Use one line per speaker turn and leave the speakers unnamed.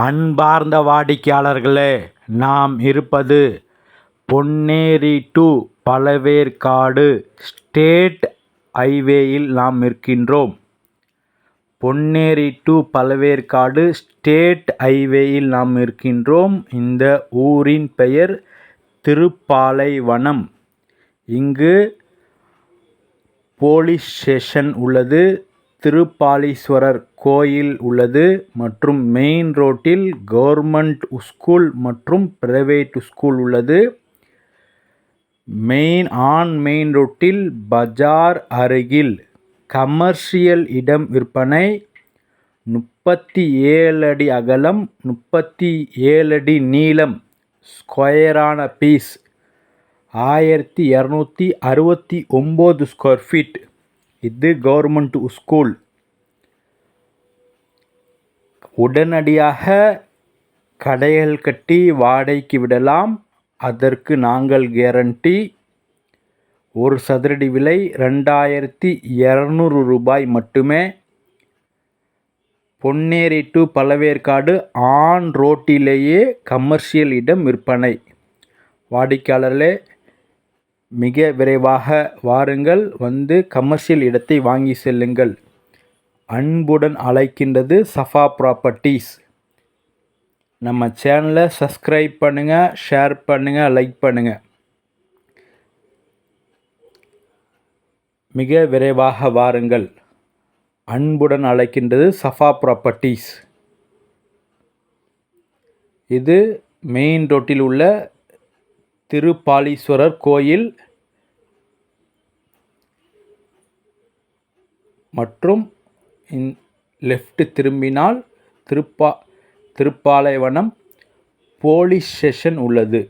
அன்பார்ந்த வாடிக்கையாளர்களே, நாம் இருப்பது பொன்னேரி டு பழவேற்காடு ஸ்டேட் ஹைவேயில் நாம் இருக்கின்றோம். பொன்னேரி டு பழவேற்காடு ஸ்டேட் ஹைவேயில் நாம் இருக்கின்றோம். இந்த ஊரின் பெயர் திருப்பாலைவனம். இங்கு போலீஸ் ஸ்டேஷன் உள்ளது, திருப்பாலீஸ்வரர் கோயில் உள்ளது மற்றும் மெயின் ரோட்டில் கவர்மெண்ட் ஸ்கூல் மற்றும் பிரைவேட் ஸ்கூல் உள்ளது. மெயின் ரோட்டில் பஜார் அருகில் கமர்ஷியல் இடம் விற்பனை. 37 அடி அகலம், 37 அடி நீளம், ஸ்கொயரான பீஸ் 1269 ஸ்கொயர் ஃபீட். இது கவர்மெண்ட் ஸ்கூல். உடனடியாக கடைகள் கட்டி வாடகைக்கு விடலாம். அதற்கு நாங்கள் கேரண்டி. ஒரு சதுரடி விலை 2200 ரூபாய் மட்டுமே. பொன்னேரி டு பழவேற்காடு ஆன் ரோட்டிலேயே கமர்ஷியல் இடம் விற்பனை. வாடிக்கையாளர்களே, மிக விரைவாக வாருங்கள், வந்து கமர்ஷியல் இடத்தை வாங்கி செல்லுங்கள். அன்புடன் அழைக்கின்றது சஃபா ப்ராப்பர்ட்டிஸ். நம்ம சேனலை சப்ஸ்கிரைப் பண்ணுங்கள், ஷேர் பண்ணுங்கள், லைக் பண்ணுங்கள். மிக விரைவாக வாருங்கள். அன்புடன் அழைக்கின்றது சஃபா ப்ராப்பர்ட்டிஸ். இது மெயின் ரோட்டில் உள்ள திருப்பாலீஸ்வரர் கோயில் மற்றும் லெஃப்ட் திரும்பினால் திருப்பாலைவனம் போலீஸ் ஸ்டேஷன் உள்ளது.